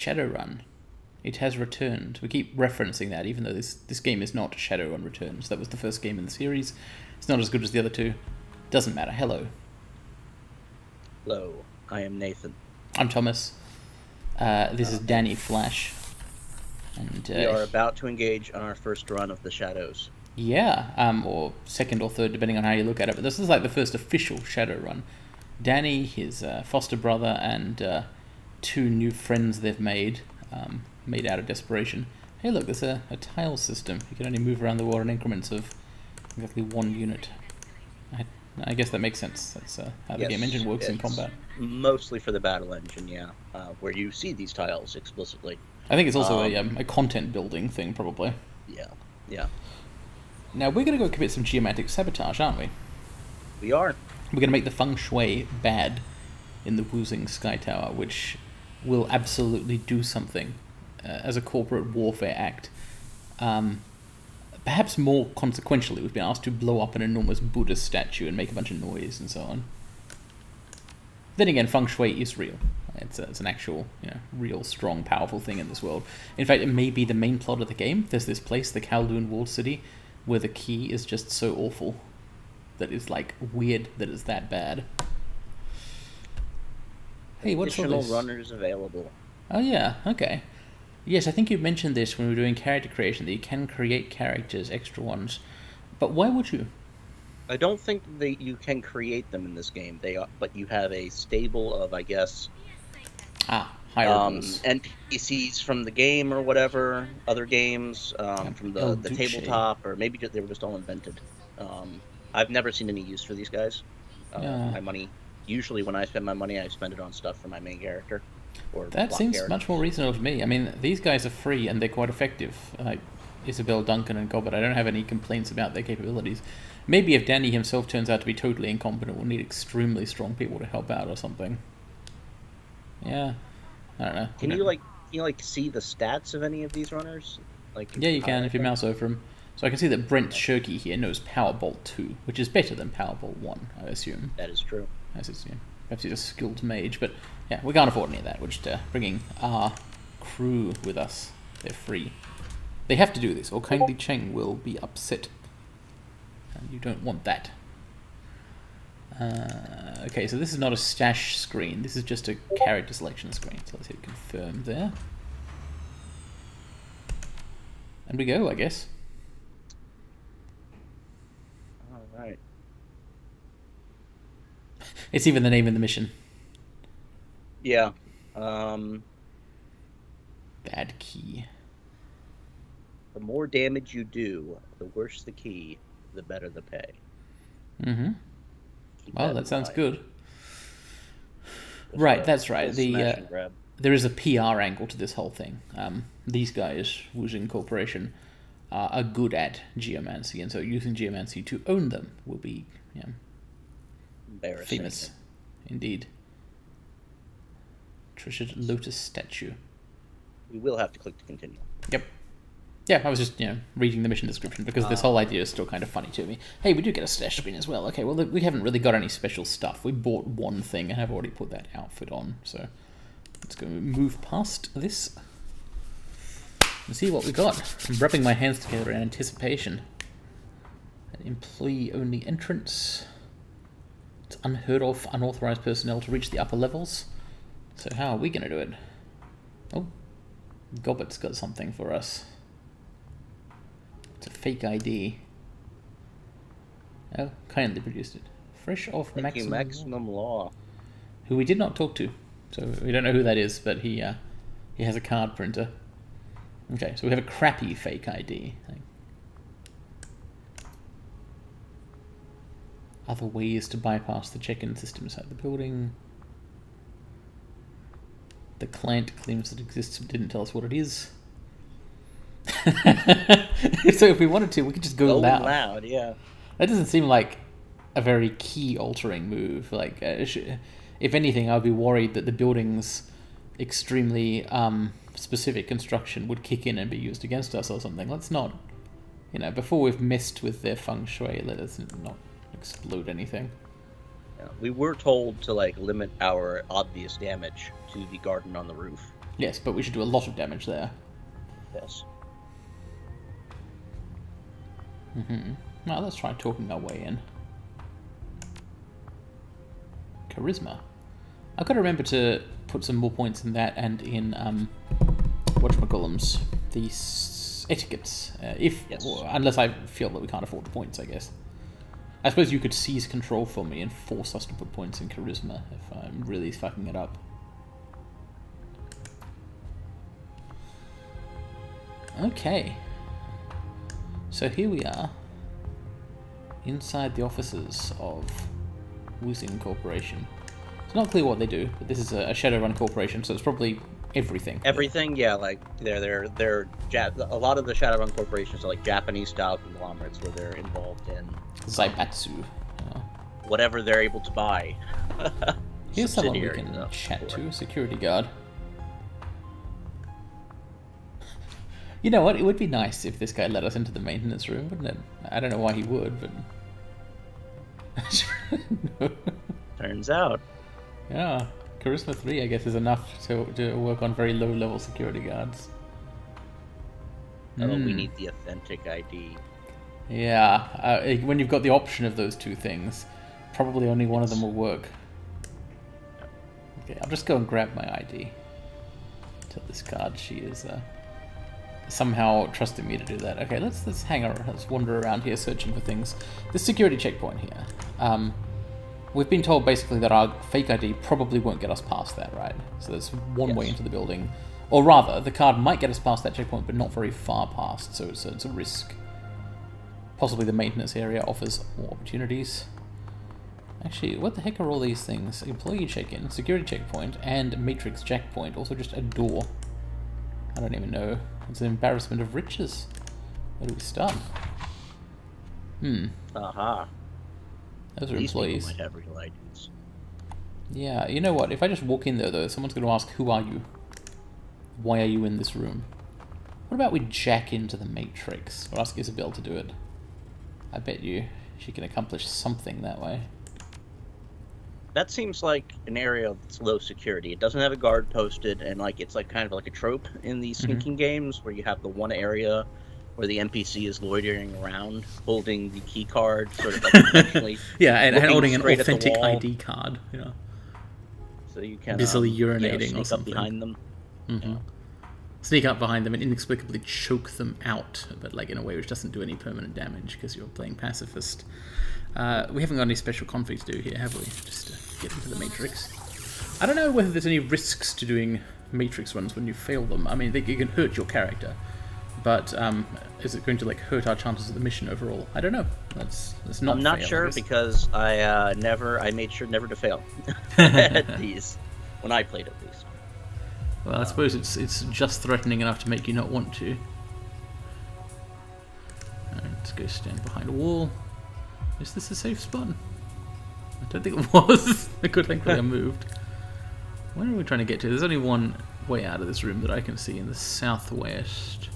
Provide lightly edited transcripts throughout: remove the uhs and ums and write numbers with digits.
Shadowrun. It has returned. We keep referencing that, even though this game is not Shadowrun Returns. That was the first game in the series. It's not as good as the other two. Doesn't matter. Hello. Hello, I am Nathan. I'm Thomas. This is Danny Flash. And we are about to engage on our first run of the Shadows. Yeah, or second or third, depending on how you look at it. But this is like the first official Shadowrun. Danny, his foster brother, and two new friends they've made out of desperation. Hey, look, there's a tile system. You can only move around the world in increments of exactly 1 unit. I guess that makes sense. That's how the game engine works in combat. Mostly for the battle engine, yeah, where you see these tiles explicitly. I think it's also a content building thing, probably. Yeah, yeah. Now, we're going to go commit some geomantic sabotage, aren't we? We are. We're going to make the feng shui bad in the Woozing Sky Tower, which will absolutely do something as a corporate warfare act. Perhaps more consequentially, we've been asked to blow up an enormous Buddha statue and make a bunch of noise and so on. Then again, feng shui is real. It's an actual, real, strong, powerful thing in this world. In fact, it may be the main plot of the game. There's this place, the Kowloon Walled City, where the key is just so awful that it's like weird that it's that bad. Hey, what's all this? Additional runners available. Oh yeah, okay. Yes, I think you mentioned this when we were doing character creation, that you can create characters, extra ones. But why would you? I don't think that you can create them in this game. But you have a stable of, I guess, hierarchies. NPCs from the game or whatever, other games, from the tabletop, or maybe they were just all invented. I've never seen any use for these guys. My money, usually when I spend my money, I spend it on stuff for my main character. That seems much more reasonable to me. I mean, these guys are free and they're quite effective. Like Isabel, Duncan, and Gobbert, I don't have any complaints about their capabilities. Maybe if Danny himself turns out to be totally incompetent, we'll need extremely strong people to help out or something. Yeah, I don't know. Can you see the stats of any of these runners? Yeah, you can if you mouse over them. So I can see that Brent Shirky here knows Powerbolt 2, which is better than Powerbolt 1, I assume. That is true. Perhaps he's a skilled mage, but yeah, we can't afford any of that. We're just bringing our crew with us. They're free. They have to do this, or Kindly Cheng will be upset. And you don't want that. Okay, so this is not a stash screen. This is just a character selection screen. So let's hit confirm there. And we go, I guess. Alright. It's even the name of the mission. Yeah. Bad key. The more damage you do, the worse the key, the better the pay. Mm-hmm. Well, that sounds good. Right, that's right. There is a PR angle to this whole thing. These guys, Woozing Corporation, are good at geomancy, and so using geomancy to own them will be famous. Indeed. Treasured Lotus statue. We will have to click to continue. Yep. Yeah, I was just, reading the mission description because this whole idea is still kind of funny to me. Hey, we do get a stash screen as well. Okay, well, we haven't really got any special stuff. We bought one thing and have already put that outfit on, so let's go move past this and see what we got. I'm rubbing my hands together in anticipation. An employee-only entrance. It's unheard of, unauthorized personnel to reach the upper levels. So how are we going to do it? Oh, Gobbert's got something for us. It's a fake ID. Oh, kindly produced it. Fresh off Maximum Law. Who we did not talk to. So we don't know who that is, but he has a card printer. Okay, so we have a crappy fake ID. Other ways to bypass the check-in system inside the building. The client claims it exists but didn't tell us what it is. So if we wanted to, we could just go loud. Yeah. That doesn't seem like a very key-altering move. Like, if anything, I'd be worried that the building's extremely specific construction would kick in and be used against us or something. Let's not, before we've messed with their feng shui, let us not explode anything. Yeah, we were told to limit our obvious damage to the garden on the roof. Yes, but we should do a lot of damage there. Yes. Now let's try talking our way in. Charisma. I've got to remember to put some more points in that and in whatchamacallums, these etiquettes. Unless I feel that we can't afford the points, I guess. I suppose you could seize control for me and force us to put points in charisma if I'm really fucking it up. Okay. So here we are, inside the offices of Wuxing Corporation. It's not clear what they do, but this is a Shadowrun corporation, so it's probably everything. Everything, yeah. Like they're a lot of the Shadowrun corporations are like Japanese-style conglomerates where they're involved in Zaibatsu. Whatever they're able to buy. Here's someone we can chat to, a security guard. You know what? It would be nice if this guy let us into the maintenance room, wouldn't it? I don't know why he would, but... Turns out. Yeah. Charisma 3, I guess, is enough to work on very low-level security guards. Oh, we need the authentic ID. Yeah. When you've got the option of those two things, probably only one of them will work. Okay, I'll just go and grab my ID. Tell this card she is... somehow trusting me to do that. Okay, let's hang around, let's wander around here searching for things. The security checkpoint here. We've been told basically that our fake ID probably won't get us past that, right? So there's one way into the building. Or rather, the card might get us past that checkpoint, but not very far past, so it's a risk. Possibly the maintenance area offers more opportunities. Actually, what the heck are all these things? Employee check-in, security checkpoint, and matrix checkpoint. Also just a door. I don't even know. It's an embarrassment of riches. Where do we start? Aha. Those are These employees. people might have real IDs. Yeah, you know what? If I just walk in there, though, someone's going to ask, who are you? Why are you in this room? What about we jack into the Matrix? Or ask Isabel to do it. I bet you she can accomplish something that way. That seems like an area that's low security. It doesn't have a guard posted, and like it's like kind of like a trope in these sneaking games where you have the one area where the NPC is loitering around, holding the key card, sort of like intentionally. Yeah, and holding an authentic ID card. Yeah. So you can busily urinating sneak or something. Up behind them. Yeah. Sneak up behind them and inexplicably choke them out, but like in a way which doesn't do any permanent damage because you're playing pacifist. We haven't got any special config to do here, have we? Just to get into the Matrix. I don't know whether there's any risks to doing Matrix runs when you fail them. I mean, it can hurt your character, but is it going to like hurt our chances of the mission overall? I don't know. Let's not. I'm not sure because I made sure never to fail at these when I played at least. Well, I suppose it's just threatening enough to make you not want to. Let's go stand behind a wall. Is this a safe spot? I don't think it was. I could thankfully I moved. Where are we trying to get to? There's only one way out of this room that I can see in the southwest.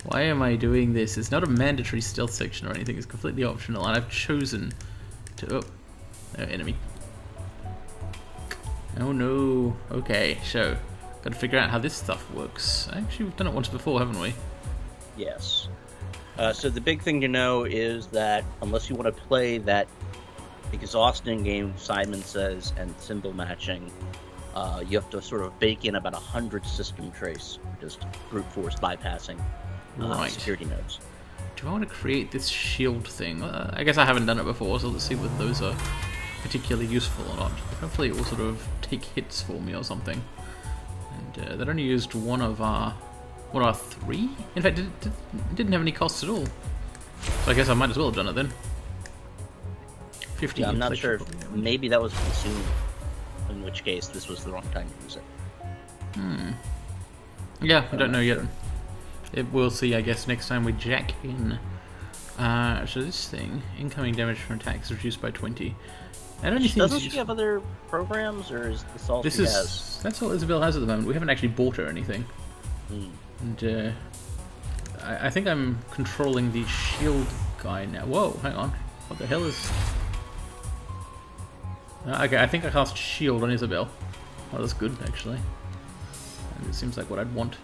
Why am I doing this? It's not a mandatory stealth section or anything. It's completely optional, and I've chosen to... Oh, enemy. Oh no. Okay, so got to figure out how this stuff works. Actually, we've done it once before, haven't we? Yes. So the big thing to know is that unless you want to play that exhausting game Simon says and symbol matching, you have to sort of bake in about 100 system trace, just brute force bypassing security nodes. Do I want to create this shield thing? I guess I haven't done it before, so let's see whether those are particularly useful or not. Hopefully it will sort of take hits for me or something. And that only used one of our... What are 3? In fact, it didn't have any costs at all. So I guess I might as well have done it then. 50. Yeah, I'm not sure if maybe that was consumed, in which case this was the wrong time to use it. Yeah, I don't know yet. We'll see, I guess, next time we jack in. So this thing, incoming damage from attacks reduced by 20. Doesn't she have other programs, or is this all she has? That's all Isabel has at the moment. We haven't actually bought her anything. And I think I'm controlling the shield guy now. Whoa, hang on. What the hell is... Okay, I think I cast Shield on Isabel. Oh, that's good, actually. And it seems like what I'd want.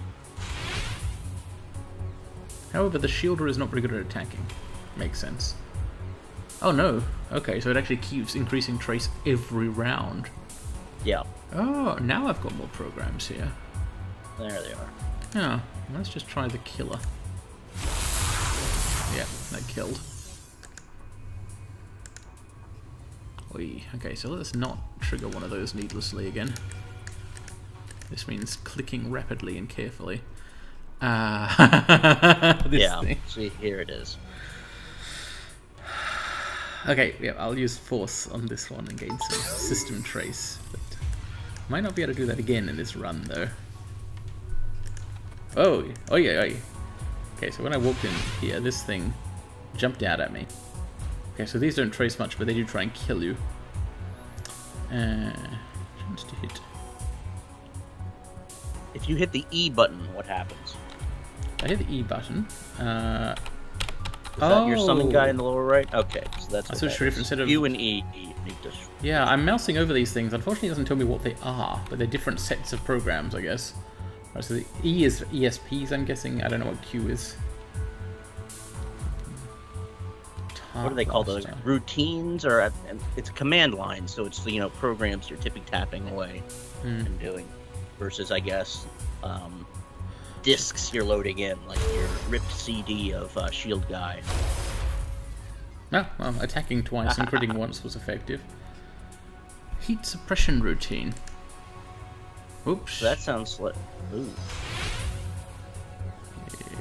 However, the Shielder is not very good at attacking. Makes sense. Oh no. Okay, so it actually keeps increasing trace every round. Yeah. Oh, now I've got more programs here. There they are. Yeah, let's just try the killer. Yeah, that killed. Oy. Okay, so let's not trigger one of those needlessly again. This means clicking rapidly and carefully. Yeah, thing. see, here it is. Okay, yeah, I'll use Force on this one and gain some system trace. But might not be able to do that again in this run, though. Oh, oh yeah, oh yeah. Okay, so when I walked in here, this thing jumped out at me. Okay, so these don't trace much, but they do try and kill you. Chance to hit. If you hit the E button, what happens? I hit the E button. Is that your summon guy in the lower right? Okay, so that's what that is. Instead of U and E need to... Yeah, I'm mousing over these things. Unfortunately, it doesn't tell me what they are, but they're different sets of programs, I guess. Right, so the E is ESPs, I'm guessing. I don't know what Q is. What do they call those? Routines, or it's a command line, so it's, you know, programs you're tapping away and doing, versus, I guess, discs you're loading in, like your ripped CD of Shield Guy. Oh, well, attacking twice and critting once was effective. Heat suppression routine. Oops. So that sounds like... Ooh. Yeah.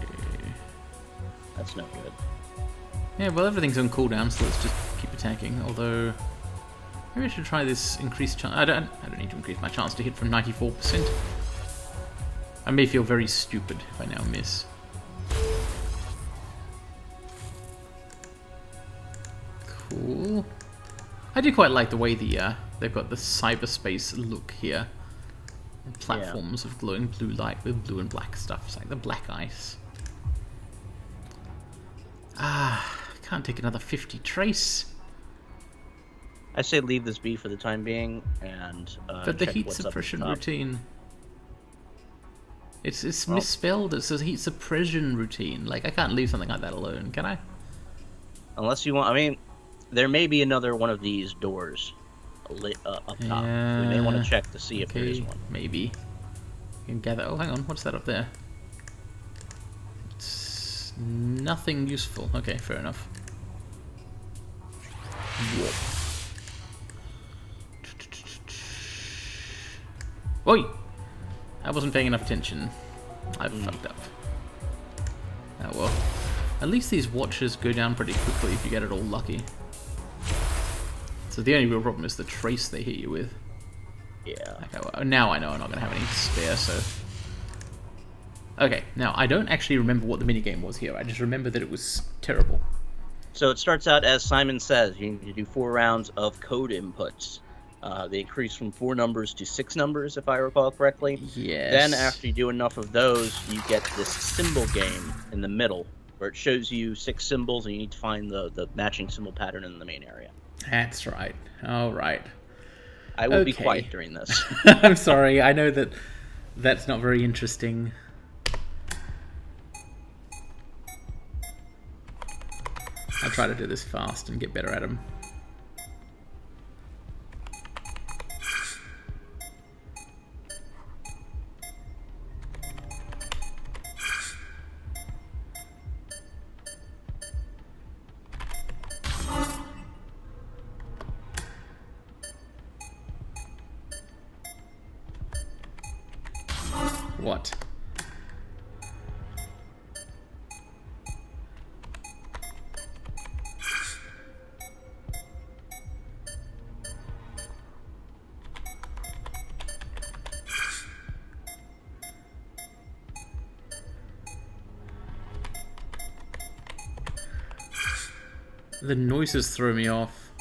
That's no good. Yeah, well, everything's on cooldown, so let's just keep attacking. Although, maybe I should try this increased chance. I don't need to increase my chance to hit from 94%. I may feel very stupid if I now miss. Cool. I do quite like the way they've got the cyberspace look here. Platforms of glowing blue light with blue and black stuff. It's like the black ice. Ah, can't take another 50 trace. I say leave this be for the time being, and but the heat suppression routine. It's misspelled. It says heat suppression routine. Like, I can't leave something like that alone, can I? Unless you want. I mean, there may be another one of these doors lit up top. Yeah, we may want to check to see if there is one. Maybe. You can gather. Oh, hang on. What's that up there? It's nothing useful. Okay, fair enough. Oi! I wasn't paying enough attention. I fucked up. Oh well. At least these watches go down pretty quickly if you get it all lucky. So the only real problem is the trace they hit you with. Yeah. Okay, well, now I know I'm not going to have any to spare, so... Okay, now I don't actually remember what the minigame was here. I just remember that it was terrible. So it starts out as Simon says. You need to do 4 rounds of code inputs. They increase from 4 numbers to 6 numbers, if I recall correctly. Yes. Then after you do enough of those, you get this symbol game in the middle, where it shows you 6 symbols, and you need to find the matching symbol pattern in the main area. That's right. All right. I will be quiet during this. I'm sorry. I know that that's not very interesting. I'll try to do this fast and get better at them. What? The noises throw me off.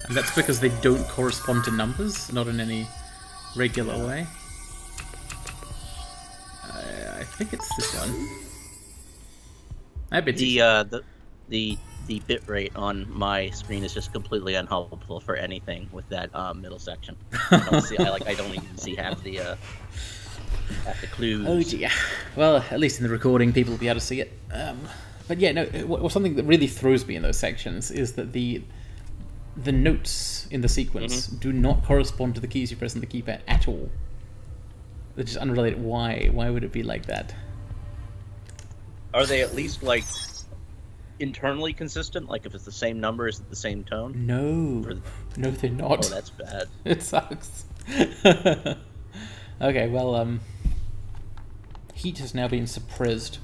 And that's because they don't correspond to numbers, not in any regular way. I think it's this one. I bet the the bitrate on my screen is just completely unhelpful for anything with that middle section. I don't see. I don't even see half the clues. Oh dear. Well, at least in the recording, people will be able to see it. But yeah, no. Something that really throws me in those sections is that the notes in the sequence do not correspond to the keys you press on the keypad at all. They're just unrelated. Why? Why would it be like that? Are they at least like internally consistent? Like if it's the same number, is it the same tone? No. No, they're not. Oh, that's bad. It sucks. Okay, well, heat has now been suppressed.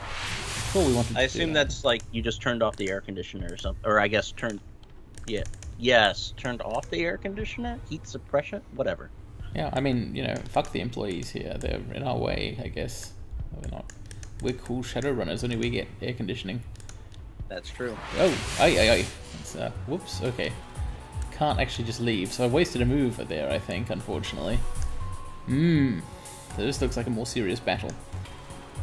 That's all we wanted to do. I assume that's like you just turned off the air conditioner or something. Or I guess turned off the air conditioner? Heat suppression? Whatever. Yeah, I mean, you know, fuck the employees here. They're in our way, I guess. We're not. We're cool Shadowrunners, only we get air conditioning. That's true. Oh, aye. It's, whoops, okay. Can't actually just leave, so I wasted a move there, I think, unfortunately. So this looks like a more serious battle.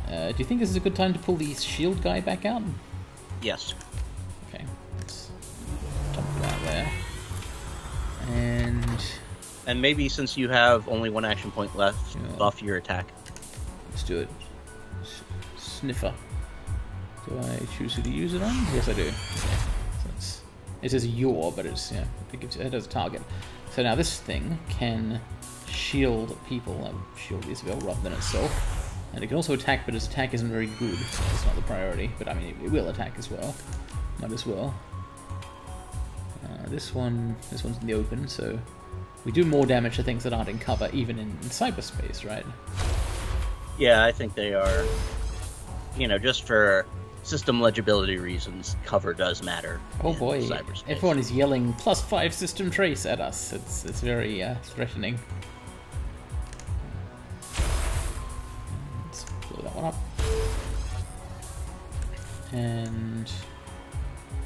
Do you think this is a good time to pull the shield guy back out? Yes. Okay, let's dump that there. And maybe since you have only one action point left, buff your attack. Let's do it. Sniffer. Do I choose who to use it on? Yes, I do. Okay. So it says your, but it's it does target. So now this thing can shield people, shield Isabel rather than itself, and it can also attack, but its attack isn't very good. So it's not the priority, but I mean it will attack as well. Might as well. This one's in the open, so we do more damage to things that aren't in cover, even in cyberspace, right? Yeah, I think they are. You know, just for system legibility reasons, cover does matter. Oh boy, cyberspace. Everyone is yelling +5 system trace at us. It's very threatening. Let's blow that one up. And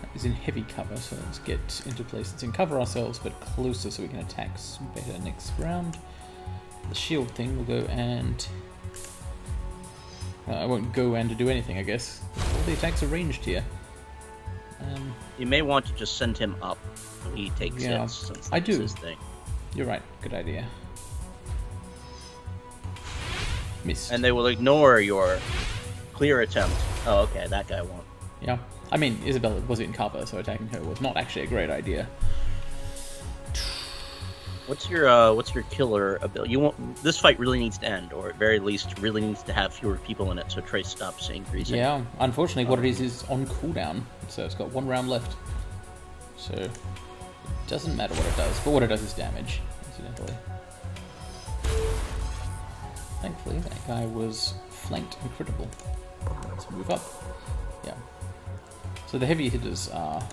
that is in heavy cover, so let's get into place that's in cover ourselves, but closer so we can attack better next round. The shield thing will go and... I won't go and do anything, I guess. All the attacks are ranged here. You may want to just send him up when he takes hits, since that's his thing. You're right. Good idea. Missed. And they will ignore your clear attempt. Oh, okay, that guy won't. Yeah. I mean, Isabella was in cover, so attacking her was not actually a great idea. What's your killer ability? This fight really needs to end, or at very least, really needs to have fewer people in it, so trace stops increasing. Yeah, unfortunately, what it is on cooldown, so it's got 1 round left. So it doesn't matter what it does, but what it does is damage, incidentally. Thankfully, that guy was flanked and critable. Let's move up. Yeah. So the heavy hitters are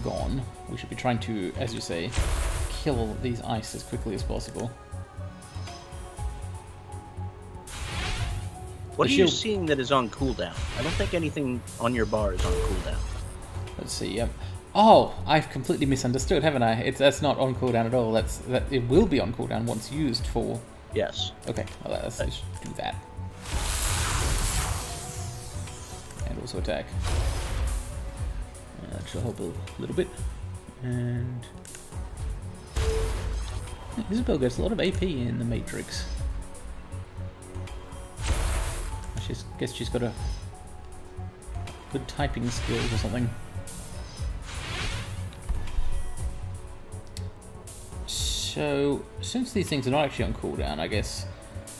gone. We should be trying to, as you say, kill these ice as quickly as possible. What are you seeing that is on cooldown? I don't think anything on your bar is on cooldown. Let's see. Oh, I've completely misunderstood, haven't I? That's not on cooldown at all. It will be on cooldown once used for. Yes. Okay. Well, let's just do that. And also attack. That should help a little bit. And Isabel gets a lot of AP in the Matrix. I guess she's got a good typing skills or something. So, since these things are not actually on cooldown, I guess...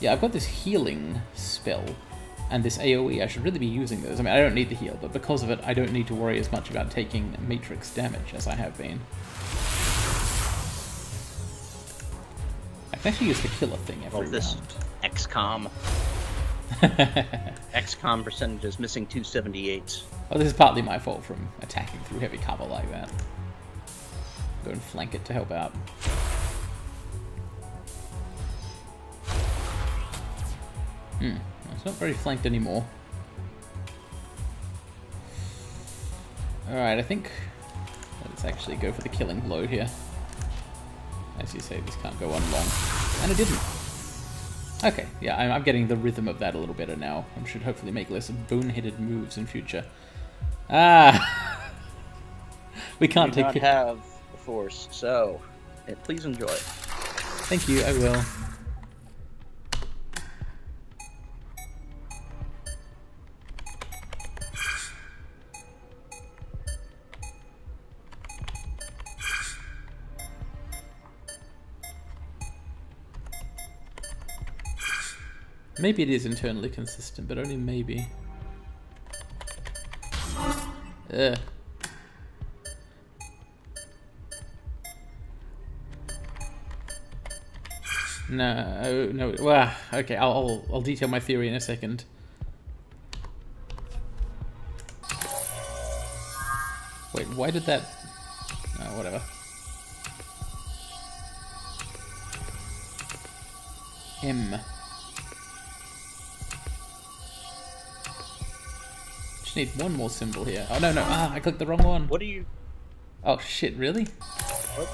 Yeah, I've got this healing spell and this AoE. I should really be using those. I mean, I don't need the heal, but because of it, I don't need to worry as much about taking Matrix damage as I have been. I can actually use the killer thing every round. XCOM. XCOM percentage is missing 278. Oh, this is partly my fault from attacking through heavy cover like that. Go and flank it to help out. It's not very flanked anymore. Alright, I think let's actually go for the killing blow here. As you say, this can't go on long. And it didn't. Okay, yeah, I'm getting the rhythm of that a little better now. I should hopefully make less boneheaded moves in future. Ah! We can't do take not have the Force, so please enjoy. Thank you, I will. Maybe it is internally consistent, but only maybe. Ugh. No, no. Well, okay. I'll detail my theory in a second. Wait, why did that? Oh, whatever. M. Just need one more symbol here. Oh no, no. Ah, I clicked the wrong one. What are you? Oh shit! Really? What?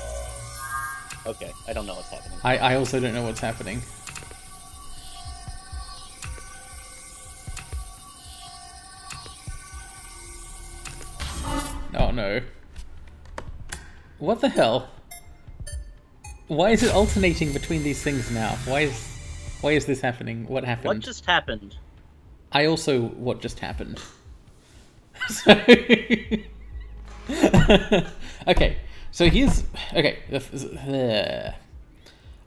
Okay, I don't know what's happening. I also don't know what's happening. Oh no. What the hell? Why is it alternating between these things now? Why is this happening? What happened? What just happened? I also what just happened. So okay. So here's... Okay.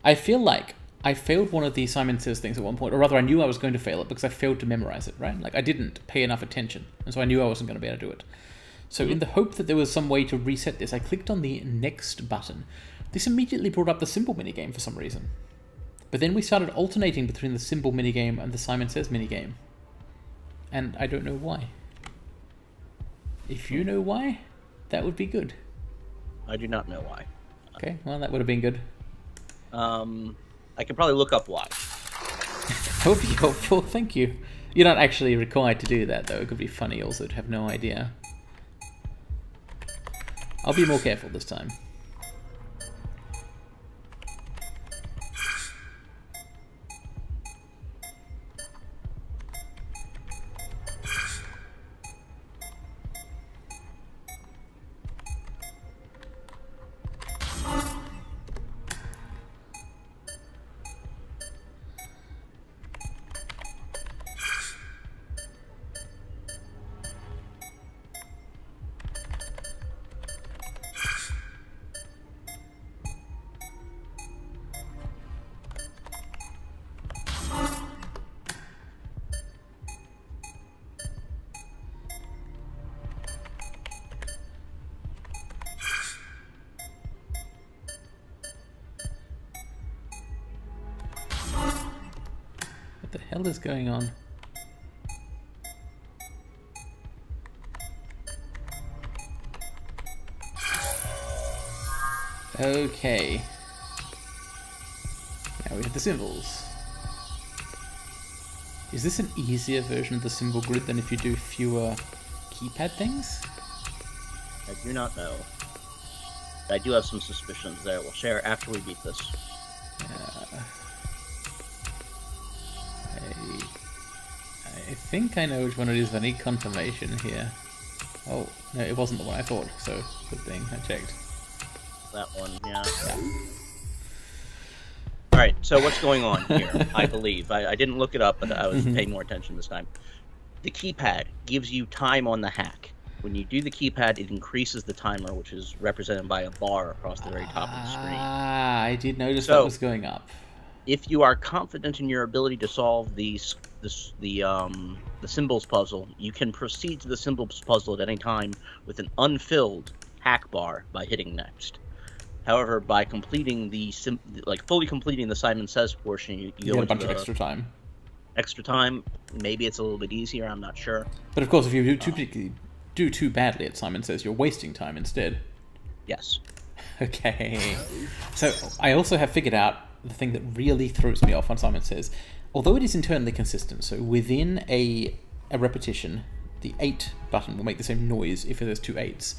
I feel like I failed one of the Simon Says things at one point, or rather I knew I was going to fail it because I failed to memorize it, right? Like I didn't pay enough attention, and so I knew I wasn't going to be able to do it. So in the hope that there was some way to reset this, I clicked on the next button. This immediately brought up the symbol minigame for some reason. But then we started alternating between the symbol minigame and the Simon Says minigame. And I don't know why. If you know why, that would be good. I do not know why. Okay, well that would have been good. I could probably look up why. That would be helpful, thank you. You're not actually required to do that though, it could be funny also to have no idea. I'll be more careful this time. What the hell is going on? Okay. Now we have the symbols. Is this an easier version of the symbol grid than if you do fewer keypad things? I do not know. I do have some suspicions there. We'll share after we beat this. I think I know which one it is. I need confirmation here. Oh, no, it wasn't the one I thought, so good thing I checked. That one, yeah. Alright, so what's going on here, I believe. I didn't look it up, but I was paying more attention this time. The keypad gives you time on the hack. When you do the keypad, it increases the timer, which is represented by a bar across the very top of the screen. Ah, I did notice that was going up. If you are confident in your ability to solve the symbols puzzle, you can proceed to the symbols puzzle at any time with an unfilled hack bar by hitting next. However, by completing fully completing the Simon Says portion, you get a bunch of extra time. Extra time. Maybe it's a little bit easier. I'm not sure. But of course, if you do too badly at Simon Says, you're wasting time instead. Yes. Okay. So I also have figured out the thing that really throws me off on Simon Says. Although it is internally consistent, so within a repetition, the 8 button will make the same noise if there's 2 8s.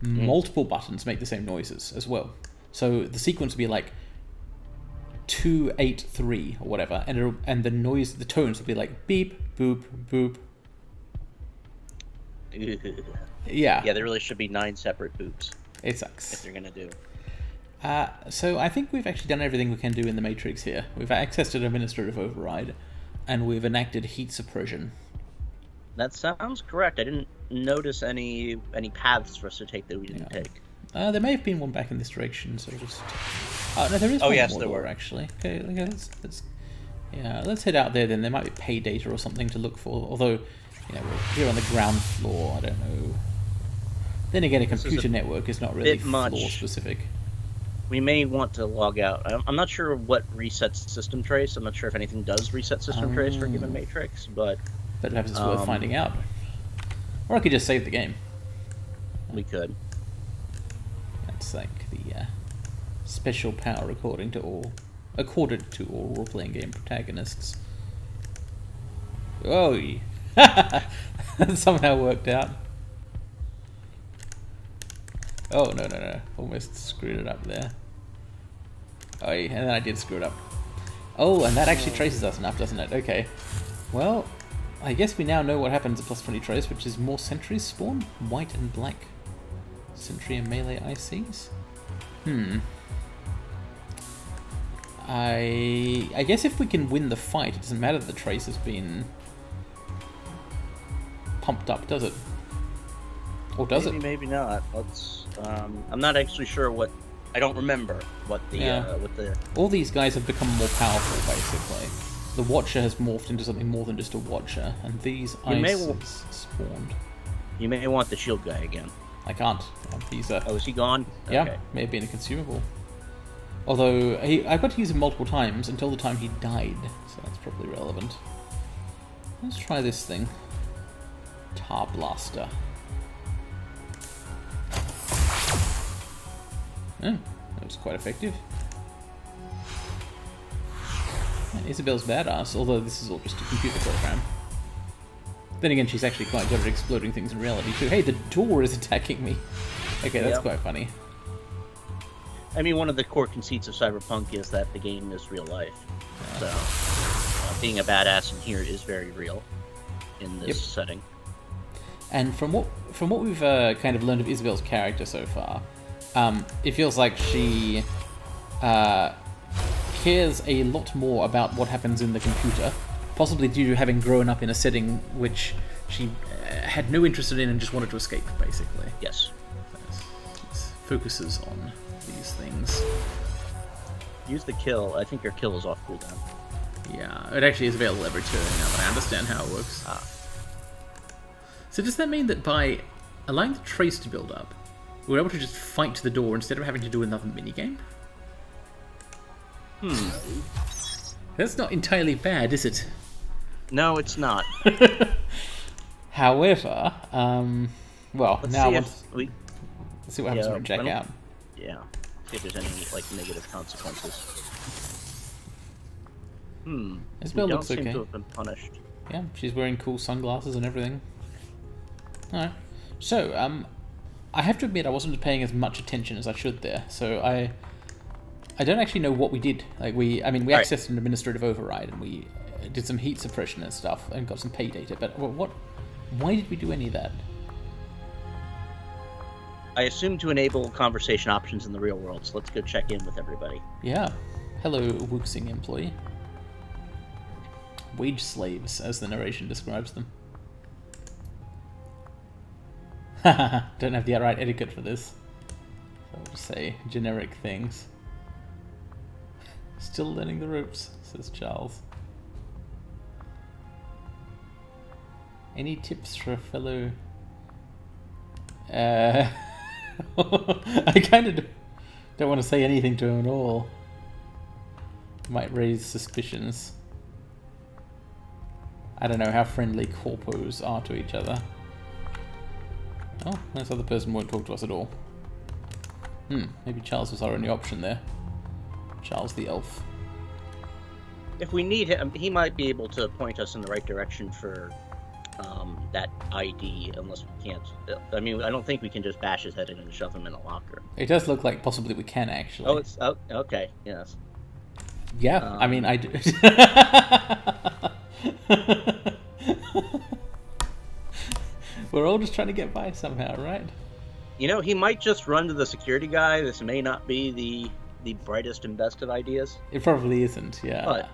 Multiple buttons make the same noises as well. So the sequence will be like 2 8 3 or whatever, and the tones will be like beep, boop, boop. Yeah. Yeah, there really should be 9 separate boops. It sucks. If they're gonna do. So I think we've actually done everything we can do in the Matrix here. We've accessed an administrative override, and we've enacted heat suppression. That sounds correct. I didn't notice any paths for us to take that we didn't take. There may have been one back in this direction, so just... no, there is one more door, actually. Okay, let's head out there then. There might be pay data or something to look for, although, we're here on the ground floor, I don't know. Then again, a computer network is not really floor-specific. We may want to log out. I'm not sure what resets system trace. I'm not sure if anything does reset system trace for a given matrix, but perhaps it's worth finding out. Or I could just save the game. We could. That's like the special power accorded to all role-playing game protagonists. Oh, that somehow worked out. Oh, no. Almost screwed it up there. Oh, and then I did screw it up. Oh, and that actually traces us enough, doesn't it? Okay. Well, I guess we now know what happens at +20 trace, which is more sentries spawn. White and black. Sentry and melee ICs? I guess if we can win the fight, it doesn't matter that the trace has been pumped up, does it? Or does it? Maybe not. Let's. I'm not actually sure what. I don't remember what the. All these guys have become more powerful, basically. The Watcher has morphed into something more than just a Watcher, and these ICs spawned. You may want the shield guy again. I can't. He's Oh, is he gone? Yeah, okay. may have been a consumable. Although I got to use him multiple times until the time he died, so that's probably relevant. Let's try this thing. Tar Blaster. Oh, that was quite effective. And Isabel's badass, although this is all just a computer program. Then again, she's actually quite good at exploding things in reality too. Hey, the door is attacking me. Okay, that's quite funny. I mean, one of the core conceits of Cyberpunk is that the game is real life. So, being a badass in here is very real in this setting. And from what we've kind of learned of Isabel's character so far, it feels like she cares a lot more about what happens in the computer, possibly due to having grown up in a setting which she had no interest in and just wanted to escape, basically. Yes. It focuses on these things. Use the kill. I think your kill is off cooldown. Yeah, it actually is available every turn now, but I understand how it works. So does that mean that by allowing the trace to build up, we're able to just fight the door instead of having to do another minigame? That's not entirely bad, is it? No, it's not. However, well, let's see what happens when we check out. Yeah, see if there's any negative consequences. Isabel looks okay. Seem to have been punished. Yeah, she's wearing cool sunglasses and everything. Alright, so I have to admit I wasn't paying as much attention as I should there. So I don't actually know what we did. Like we accessed an administrative override and we did some heat suppression and stuff and got some pay data. But why did we do any of that? I assume to enable conversation options in the real world. So let's go check in with everybody. Yeah. Hello, Wuxing employee. Wage slaves, as the narration describes them. Don't have the right etiquette for this. So I'll just say generic things. Still learning the ropes, says Charles. Any tips for a fellow... I kind of don't want to say anything to him at all. Might raise suspicions. I don't know how friendly corpos are to each other. Oh, this other person won't talk to us at all. Maybe Charles was our only option there. Charles the elf. If we need him, he might be able to point us in the right direction for that ID, unless we can't. I mean, I don't think we can just bash his head in and shove him in a locker. It does look like possibly we can, actually. Oh, it's... Oh, okay, yes. Yeah, I mean, I do. We're all just trying to get by somehow, right? You know, he might just run to the security guy. This may not be the brightest and best of ideas. It probably isn't, yeah.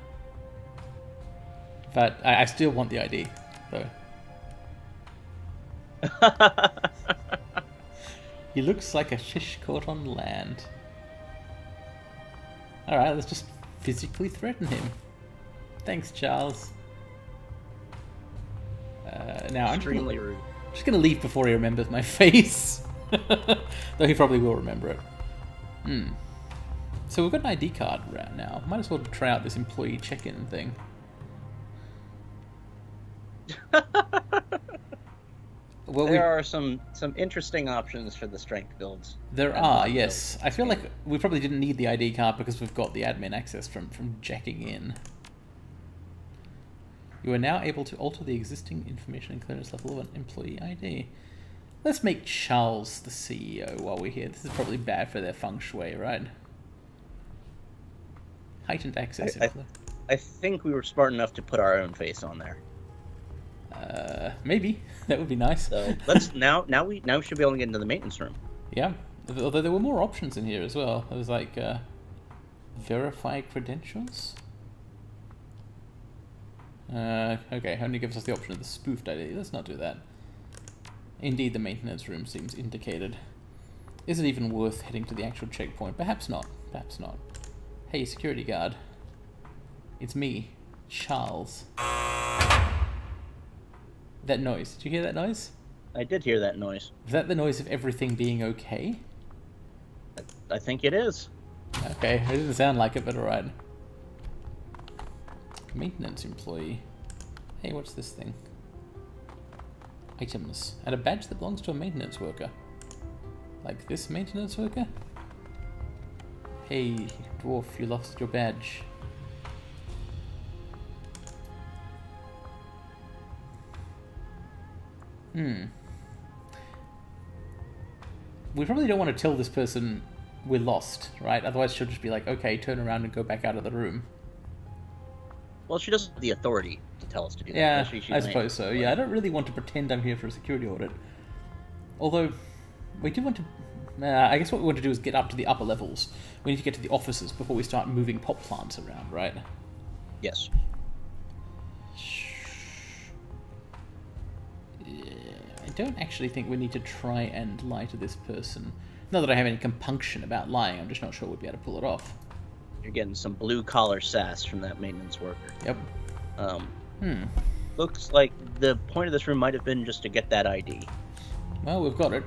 But I still want the ID, though. He looks like a fish caught on land. Alright, let's just physically threaten him. Thanks, Charles. Now I'm just gonna leave before he remembers my face. Though he probably will remember it. So we've got an ID card right now. Might as well try out this employee check-in thing. Well, there are some interesting options for the strength builds. There are, yes. I feel like we probably didn't need the ID card because we've got the admin access from jacking in. You are now able to alter the existing information and clearance level of an employee ID. Let's make Charles the CEO while we're here. This is probably bad for their feng shui, right? Heightened access. I think we were smart enough to put our own face on there. Maybe that would be nice. So let's now we should be able to get into the maintenance room. Yeah, although there were more options in here as well. There was like verify credentials. Okay, only gives us the option of the spoofed ID. Let's not do that. Indeed, the maintenance room seems indicated. Is it even worth heading to the actual checkpoint? Perhaps not. Perhaps not. Hey, security guard. It's me, Charles. That noise. Did you hear that noise? I did hear that noise. Is that the noise of everything being okay? I think it is. Okay, it didn't sound like it, but alright. Maintenance employee. Hey, what's this thing? Items. And a badge that belongs to a maintenance worker. Like this maintenance worker? Hey, dwarf, you lost your badge. We probably don't want to tell this person we're lost, right? Otherwise she'll just be like, okay, turn around and go back out of the room. Well, she doesn't have the authority to tell us to do that. Yeah, I suppose so. Yeah, I don't really want to pretend I'm here for a security audit. Although, we do want to... I guess what we want to do is get up to the upper levels. We need to get to the offices before we start moving pot plants around, right? Yes. I don't actually think we need to try and lie to this person. Not that I have any compunction about lying, I'm just not sure we'd be able to pull it off. You're getting some blue-collar sass from that maintenance worker. Yep. Looks like the point of this room might have been just to get that ID. Well, we've got it.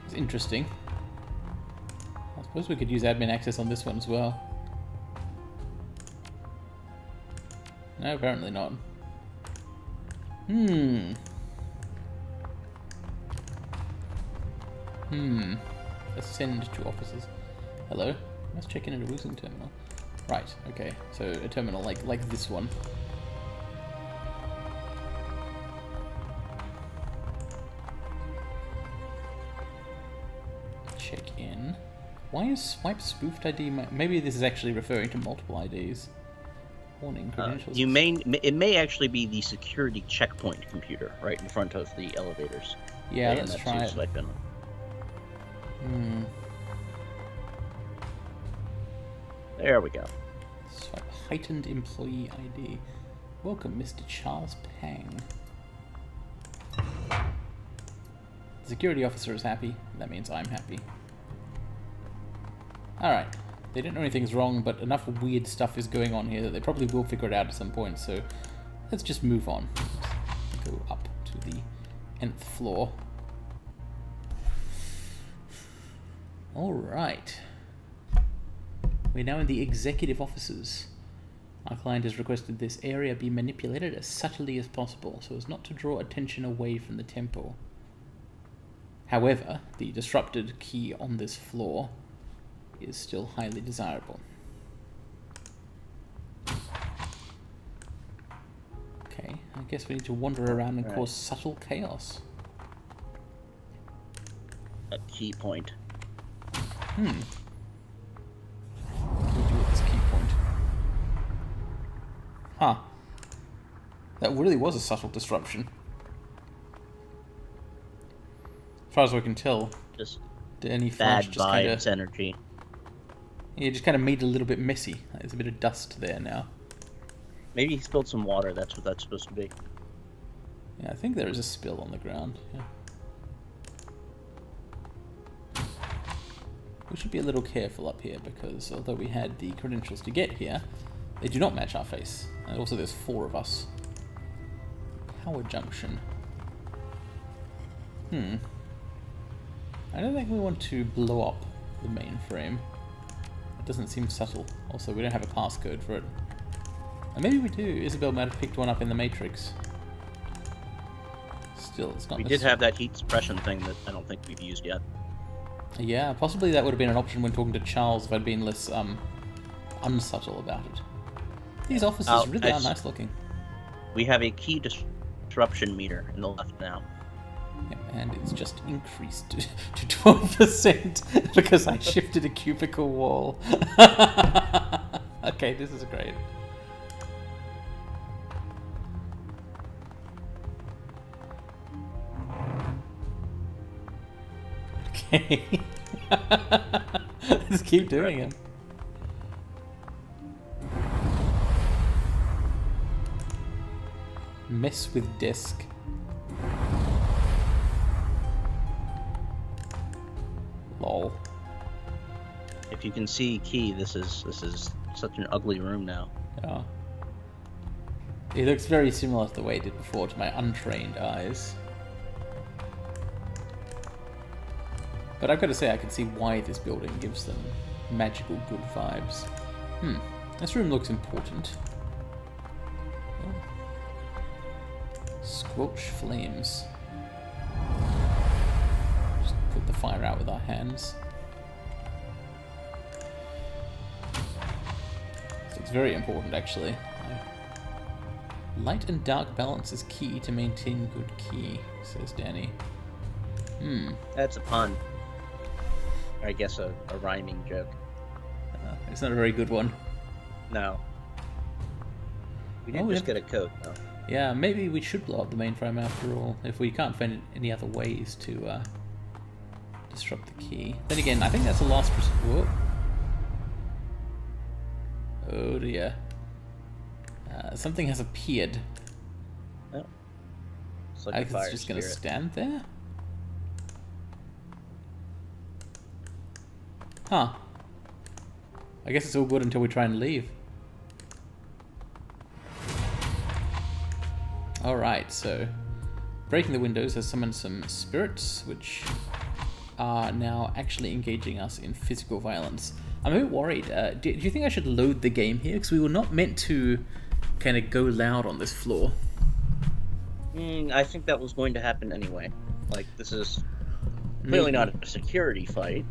It's interesting. I suppose we could use admin access on this one as well. No, apparently not. Ascend to offices. Hello? Let's check in at a Woozing terminal. Right, okay. So a terminal like this one. Check in. Why is swipe spoofed ID? Maybe this is actually referring to multiple IDs. Warning, credentials. It may actually be the security checkpoint computer right in front of the elevators. Yeah, let's try it. There we go. Swipe heightened employee ID. Welcome, Mr. Charles Pang. The security officer is happy. That means I'm happy. Alright. They don't know anything's wrong, but enough weird stuff is going on here that they probably will figure it out at some point, so let's just move on. Let's go up to the nth floor. Alright. We're now in the executive offices. Our client has requested this area be manipulated as subtly as possible so as not to draw attention away from the temple. However, the disrupted key on this floor is still highly desirable. Okay, I guess we need to wander around and cause subtle chaos. A key point. What do we do with this key point? Huh. That really was a subtle disruption. As far as we can tell. Just any bad just vibes energy. Yeah, just kind of made it a little bit messy. There's a bit of dust there now. Maybe he spilled some water. That's what that's supposed to be. Yeah, I think there is a spill on the ground. Yeah. We should be a little careful up here because although we had the credentials to get here, they do not match our face. And also there's 4 of us. Power junction. I don't think we want to blow up the mainframe. It doesn't seem subtle. Also, we don't have a passcode for it. And maybe we do. Isabel might have picked one up in the Matrix. Still, it's not. We did have that heat suppression thing that I don't think we've used yet. Yeah, possibly that would have been an option when talking to Charles if I'd been less unsubtle about it. These offices really are nice looking. We have a key disruption meter in the left now. Yeah, and it's just increased to 12% because I shifted a cubicle wall. Okay, this is great. Okay. Let's keep doing it. Mess with desk. Lol. If you can see Key, this is such an ugly room now. Yeah. It looks very similar to the way it did before to my untrained eyes. But I've got to say, I can see why this building gives them magical good vibes. This room looks important. Oh. Squelch flames. Just put the fire out with our hands. So it's very important, actually. Light and dark balance is key to maintain good key, says Danny. That's a pun. Or I guess a rhyming joke. It's not a very good one. No. We didn't just get a code, though. Yeah, maybe we should blow up the mainframe after all, if we can't find any other ways to disrupt the key. Then again, I think that's the last resort. Oh dear. Something has appeared. Oh. It's like I think it's just going to stand there? Huh. I guess it's all good until we try and leave. Alright, so breaking the windows has summoned some spirits, which are now actually engaging us in physical violence. I'm a bit worried. Do you think I should load the game here? Because we were not meant to kind of go loud on this floor. I think that was going to happen anyway. Like, this is clearly not a security fight.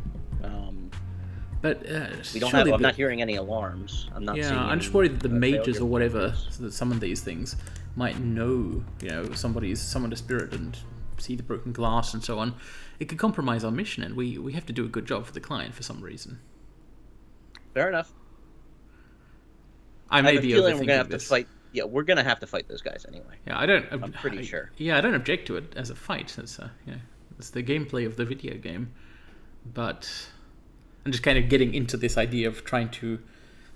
But we don't have. I'm not hearing any alarms. I'm not. Yeah, I'm just worried that the mages or whatever that summon these things might know, somebody's summoned a spirit and see the broken glass and so on. It could compromise our mission, and we have to do a good job for the client for some reason. Fair enough. I may be feeling we're gonna have this. to fight. Yeah, we're gonna have to fight those guys anyway. Yeah, I'm pretty sure. Yeah, I don't object to it as a fight. It's it's the gameplay of the video game, but I'm just kind of getting into this idea of trying to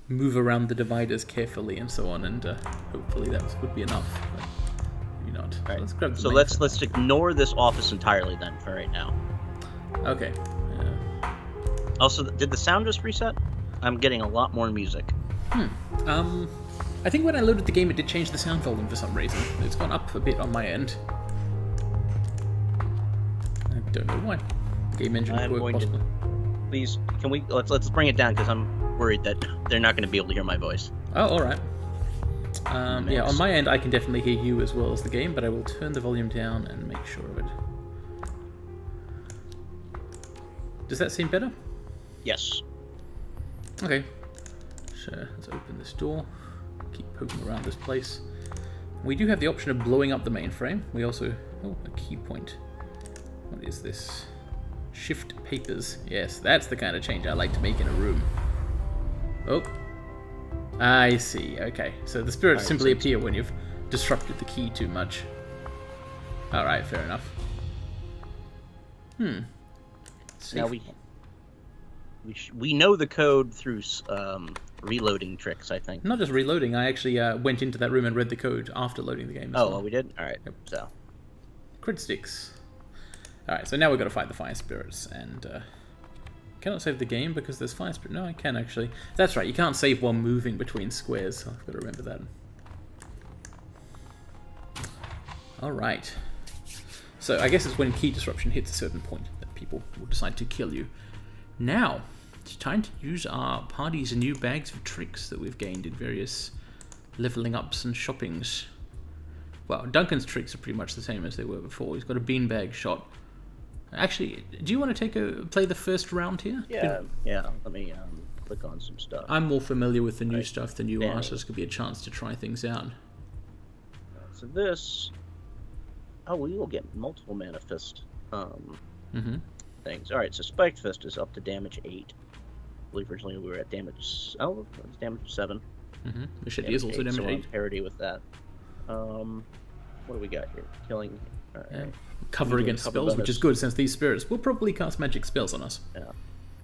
move around the dividers carefully and so on, and hopefully that would be enough. But maybe not. Right. Let's grab the so let's ignore this office entirely then for right now. Okay. Also, did the sound just reset? I'm getting a lot more music. I think when I loaded the game, it did change the sound volume for some reason. It's gone up a bit on my end. I don't know why. Game engine would work possibly. Please, can we let's bring it down because I'm worried that they're not going to be able to hear my voice. Oh, all right. Yeah, on my end, I can definitely hear you as well as the game, but I will turn the volume down and make sure of it. Does that seem better? Yes. Okay. So let's open this door. Keep poking around this place. We do have the option of blowing up the mainframe. We also... Oh, a key point. What is this? Shift papers. Yes, that's the kind of change I like to make in a room. Oh. I see. Okay. So the spirits simply appear when you've disrupted the key too much. Alright, fair enough. Now we know the code through reloading tricks, I think. Not just reloading. I actually went into that room and read the code after loading the game. Well, we did. All right. Yep. So crit sticks. All right. So now we've got to fight the fire spirits, and cannot save the game because there's fire spirit. No, I can actually. That's right. You can't save while moving between squares. So I've got to remember that. All right. So I guess it's when key disruption hits a certain point that people will decide to kill you. Now, it's time to use our party's new bags of tricks that we've gained in various leveling ups and shoppings. Well, Duncan's tricks are pretty much the same as they were before. He's got a beanbag shot. Actually, do you want to play the first round here? Yeah. Let me click on some stuff. I'm more familiar with the new stuff than you are, so this could be a chance to try things out. So this... Oh, we will get multiple mana fist things. Alright, so Spiked Fist is up to damage 8. I believe originally we were at damage... Oh, it's damage 7. Machete is also damage 8. So we're on parity with that. What do we got here? Killing... Cover against spells, bonus. Which is good since these spirits will probably cast magic spells on us. Yeah.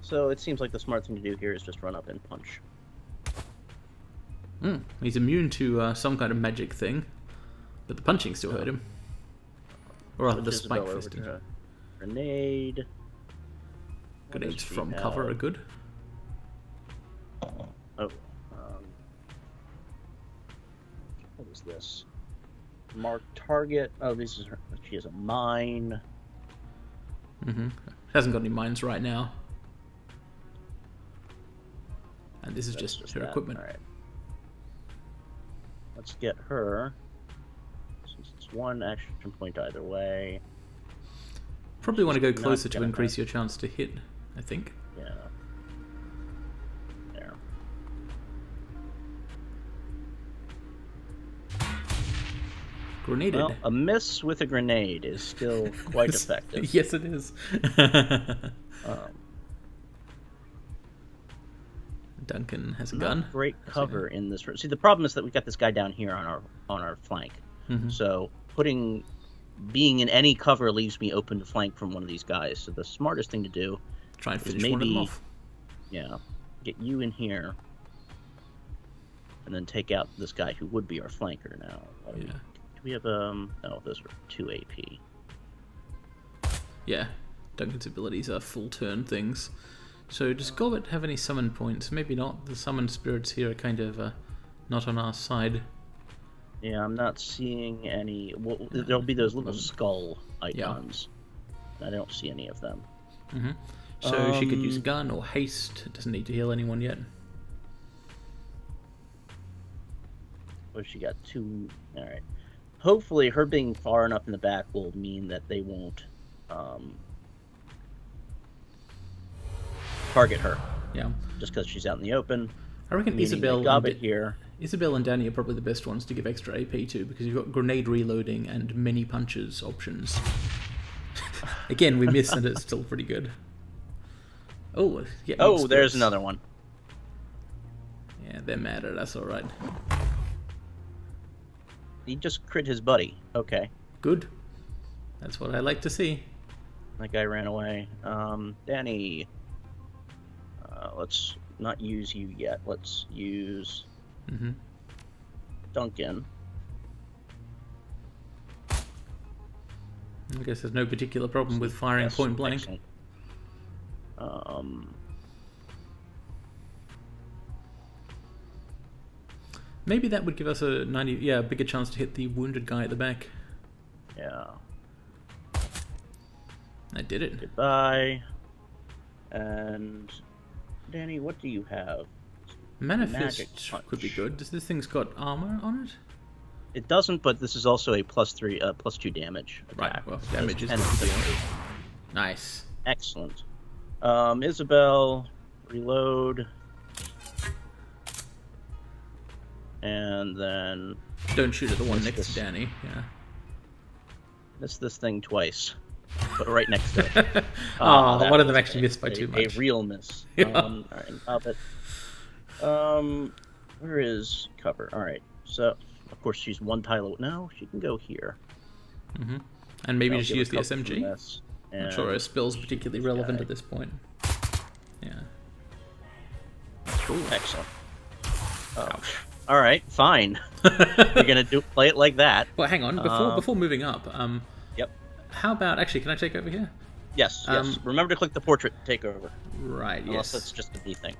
So it seems like the smart thing to do here is just run up and punch. He's immune to some kind of magic thing, but the punching still hurt him. Or rather, the spike fist. Grenade. Grenades from cover are good. Oh. What is this? Mark target. Oh, this is her. She has a mine. Hasn't got any mines right now. And this is just her equipment. All right. Let's get her. Since it's one action point either way. Probably want to go closer to increase your chance to hit, I think. Yeah. There. Grenaded. Well, a miss with a grenade is still quite effective. Yes, it is. Duncan has a gun. Great cover in this room. See, the problem is that we've got this guy down here on our flank. So being in any cover leaves me open to flank from one of these guys. So the smartest thing to do try and finish one of them off. Yeah, get you in here, and then take out this guy who would be our flanker now. Do we have oh, those are 2 AP. Yeah, Duncan's abilities are full turn things. So does Gobbet have any summon points? Maybe not. The summoned spirits here are kind of not on our side. Yeah, I'm not seeing any. Well, there'll be those little skull icons. Yeah. I don't see any of them. So she could use a gun or haste. It doesn't need to heal anyone yet. Oh, she got 2. All right. Hopefully, her being far enough in the back will mean that they won't target her. Yeah. Just because she's out in the open. I reckon Isabel and Danny are probably the best ones to give extra AP to, because you've got grenade reloading and many punches options. Again, we missed, and it's still pretty good. Oh, yeah. Oh, there's another one. Yeah, they're mad at us, alright. He just crit his buddy. Okay. Good. That's what I like to see. That guy ran away. Danny. Let's not use you yet. Let's use Duncan. I guess there's no particular problem with firing point blank. Maybe that would give us a bigger chance to hit the wounded guy at the back. Yeah. I did it. Goodbye. And Danny, what do you have? Mana Fist could be good. Does this thing's got armor on it? It doesn't, but this is also a +2 damage attack. Right, well, damage is nice. Excellent. Isabel, reload. And then... Don't shoot at the one next to Danny, yeah. Miss this thing twice. But right next to it. One of them actually missed by too much. A real miss. Alright, where is cover? Alright, so, of course, she's one tile... No, she can go here. And maybe just use the SMG? Not sure a spell's particularly relevant at this point. Yeah. Cool. Excellent. All right, fine. You're gonna play it like that. Well, hang on. Before moving up, yep. How about actually? Can I take over here? Yes. Yes. Remember to click the portrait to take over. Right. Unless it's just a B thing.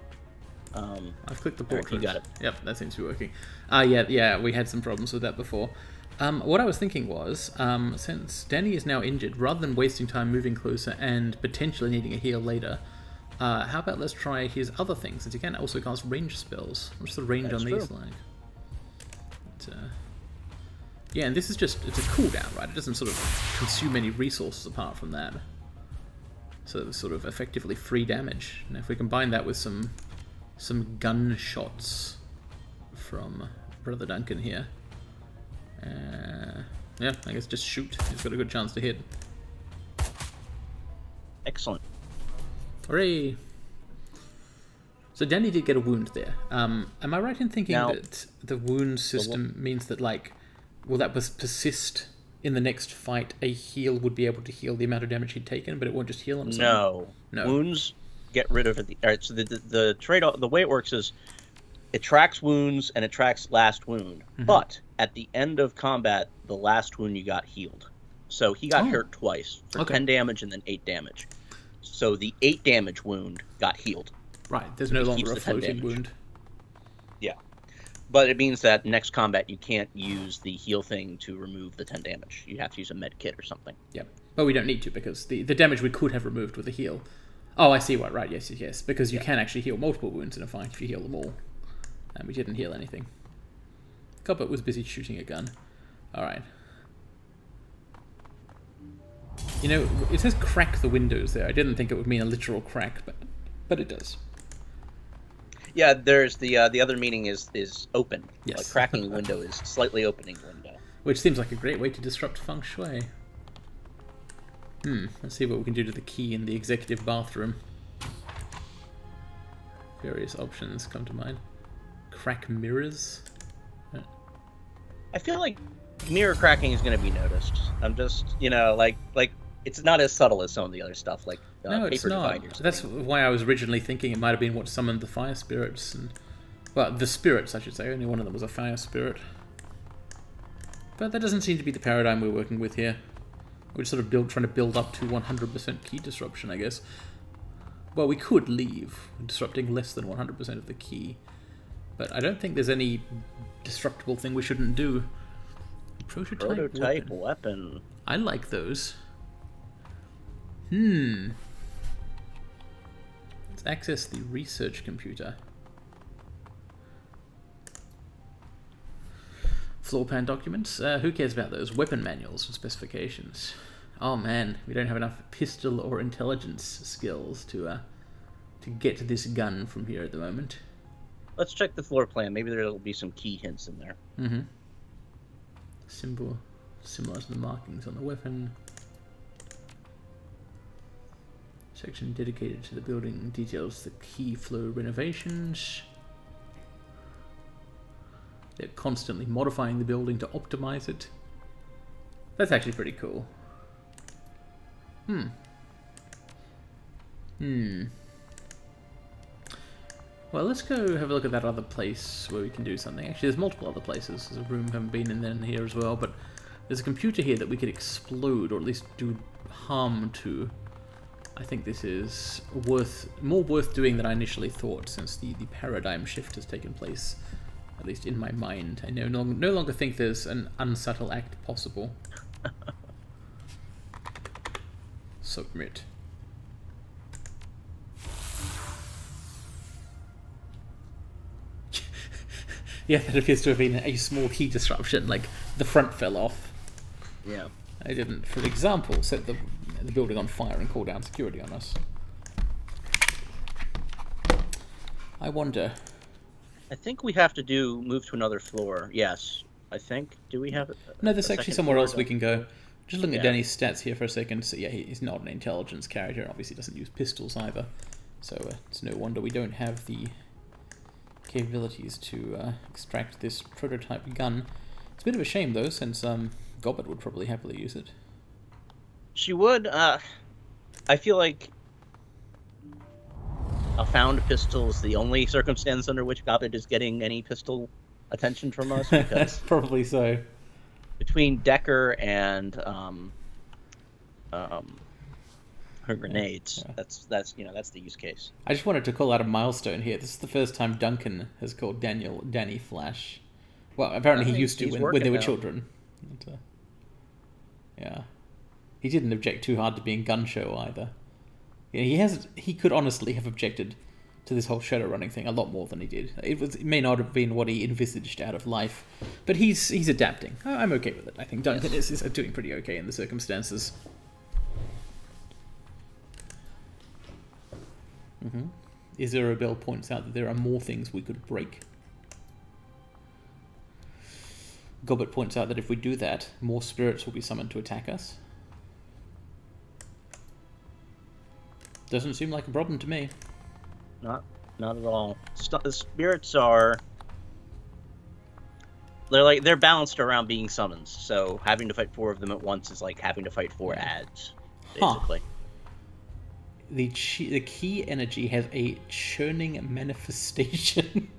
I've clicked the portrait. Right, you got it. Yep, that seems to be working. Yeah. We had some problems with that before. What I was thinking was, since Danny is now injured, rather than wasting time moving closer and potentially needing a heal later, how about let's try his other things, since he can also cast range spells. What's the range on these like? Yeah, and this is just, it's a cooldown, right? It doesn't sort of consume any resources apart from that. So it's sort of effectively free damage. Now if we combine that with some gun shots from Brother Duncan here. Yeah, I guess just shoot. He's got a good chance to hit. Excellent. Hooray! So Danny did get a wound there. Am I right in thinking that the wound system means that, like, will that persist in the next fight? A heal would be able to heal the amount of damage he'd taken, but it won't just heal on its own? No. Wounds get rid of it. All right, so the trade-off, the way it works is it tracks wounds and it tracks last wound. But at the end of combat, the last wound you got healed. So he got hurt twice for 10 damage and then 8 damage. So the 8 damage wound got healed. Right, there's no longer a floating wound. Yeah. But it means that next combat you can't use the heal thing to remove the 10 damage. You have to use a med kit or something. Yep. But we don't need to, because the damage we could have removed with a heal. Oh, I see what, right, yes. Because you can actually heal multiple wounds in a fight if you heal them all. And we didn't heal anything. Gobbet was busy shooting a gun. Alright. You know, it says crack the windows there. I didn't think it would mean a literal crack, but it does. Yeah, there's the other meaning is open. Yes. Like cracking a window is slightly opening window. Which seems like a great way to disrupt feng shui. Let's see what we can do to the key in the executive bathroom. Various options come to mind. Crack mirrors. I feel like mirror cracking is going to be noticed. I'm just, like it's not as subtle as some of the other stuff, like no, it's not. That's why I was originally thinking it might have been what summoned the fire spirits, and well, the spirits, I should say. Only one of them was a fire spirit. But that doesn't seem to be the paradigm we're working with here. We're sort of trying to build up to 100% key disruption, I guess. Well, we could leave, disrupting less than 100% of the key. But I don't think there's any destructible thing we shouldn't do. Prototype weapon. I like those. Let's access the research computer. Floor plan documents. Who cares about those? Weapon manuals and specifications. Oh man, we don't have enough pistol or intelligence skills to get to this gun from here at the moment. Let's check the floor plan. Maybe there'll be some key hints in there. Symbol similar to the markings on the weapon. Section dedicated to the building details the key flow renovations. They're constantly modifying the building to optimize it. That's actually pretty cool. Well, let's go have a look at that other place where we can do something. Actually, there's multiple other places. There's a room we haven't been in here as well, but there's a computer here that we could explode, or at least do harm to. I think this is more worth doing than I initially thought, since the paradigm shift has taken place, at least in my mind. I no longer think there's an unsubtle act possible. Submit. Yeah, that appears to have been a small key disruption, like the front fell off. Yeah. I didn't, for example, set the building on fire and call down security on us. I wonder. I think we have to move to another floor. Yes, I think. Do we have it? No, there's actually somewhere else we can go. Just looking at Danny's stats here for a second. So yeah, he's not an intelligence character. Obviously doesn't use pistols either. So it's no wonder we don't have the capabilities to extract this prototype gun. It's a bit of a shame though, since Gobbet would probably happily use it. She would. I feel like a found pistol is the only circumstance under which Gobbet is getting any pistol attention from us, because probably so. Between Decker and her grenades, that's the use case. I just wanted to call out a milestone here. This is the first time Duncan has called Danny Flash. Well, apparently he used to when they were children. But, yeah, he didn't object too hard to being gun show either. Yeah, he could honestly have objected to this whole Shadowrunning thing a lot more than he did. It may not have been what he envisaged out of life, but he's adapting. I'm okay with it. I think Duncan is doing pretty okay in the circumstances. Isabel points out that there are more things we could break. Gobbet points out that if we do that, more spirits will be summoned to attack us. Doesn't seem like a problem to me. Not at all. The spirits are... They're balanced around being summons, so having to fight 4 of them at once is like having to fight 4 ads, basically. Huh. The key energy has a churning manifestation.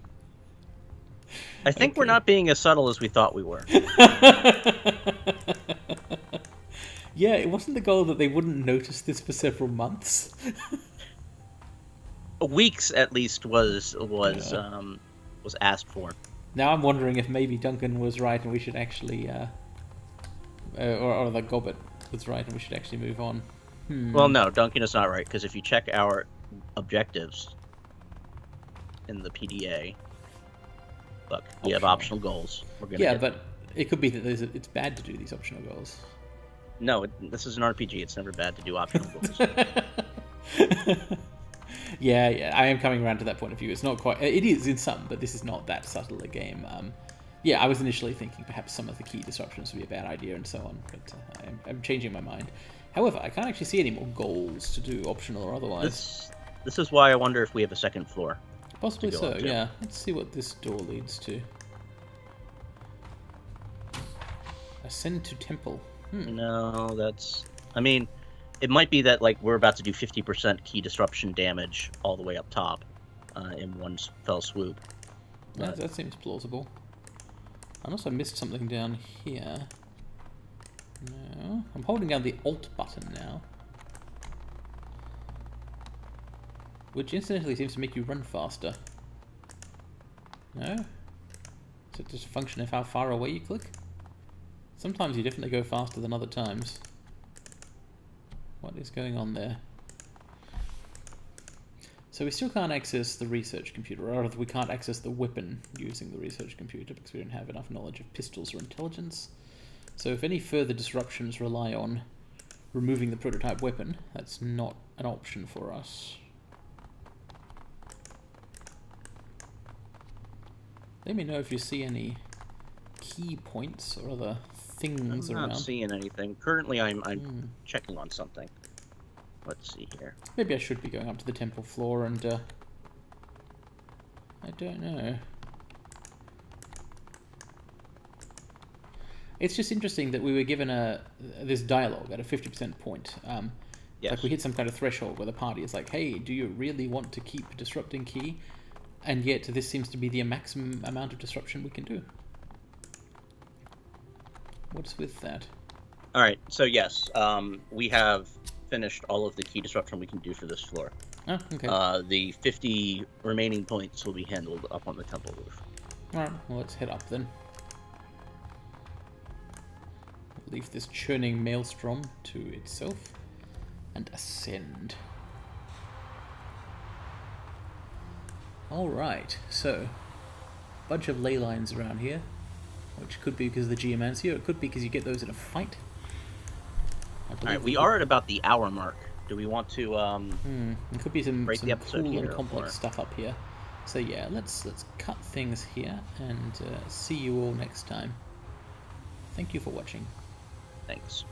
I think we're not being as subtle as we thought we were. Yeah, it wasn't the goal that they wouldn't notice this for several months. Weeks, at least, was asked for. Now I'm wondering if maybe Duncan was right and we should actually, or that Gobbet was right and we should actually move on. Well, no, Duncan is not right, because if you check our objectives in the PDA, look, we have optional goals. But it could be that it's bad to do these optional goals. No, this is an RPG. It's never bad to do optional goals. Yeah, I am coming around to that point of view. It's not quite... It is in some, but this is not that subtle a game. Yeah, I was initially thinking perhaps some of the key disruptions would be a bad idea and so on, but I'm changing my mind. However, I can't actually see any more goals to do, optional or otherwise. This is why I wonder if we have a second floor. Possibly so, yeah. Let's see what this door leads to. Ascend to temple. No, that's... I mean, it might be that like we're about to do 50% key disruption damage all the way up top in one fell swoop. That seems plausible. Unless I missed something down here. No, I'm holding down the Alt button now. Which incidentally seems to make you run faster. No? Is it just a function of how far away you click? Sometimes you definitely go faster than other times. What is going on there? So we still can't access the research computer, or rather we can't access the weapon using the research computer because we don't have enough knowledge of pistols or intelligence. So if any further disruptions rely on removing the prototype weapon, that's not an option for us. Let me know if you see any key points or other things around. I'm not seeing anything. Currently I'm checking on something. Let's see here. Maybe I should be going up to the temple floor and I don't know. It's just interesting that we were given this dialogue at a 50% point. Yes. Like we hit some kind of threshold where the party is like, hey, do you really want to keep disrupting key? And yet this seems to be the maximum amount of disruption we can do. What's with that? Alright, so yes, we have finished all of the key disruption we can do for this floor. Oh, okay. The 50 remaining points will be handled up on the temple roof. Alright, well let's head up then. Leave this churning maelstrom to itself and ascend. Alright, so bunch of ley lines around here, which could be because of the geomancy, or it could be because you get those in a fight. Alright, we are at about the hour mark. Do we want to there could be some cool and complex or... stuff up here. So yeah, let's cut things here and see you all next time. Thank you for watching. Thanks.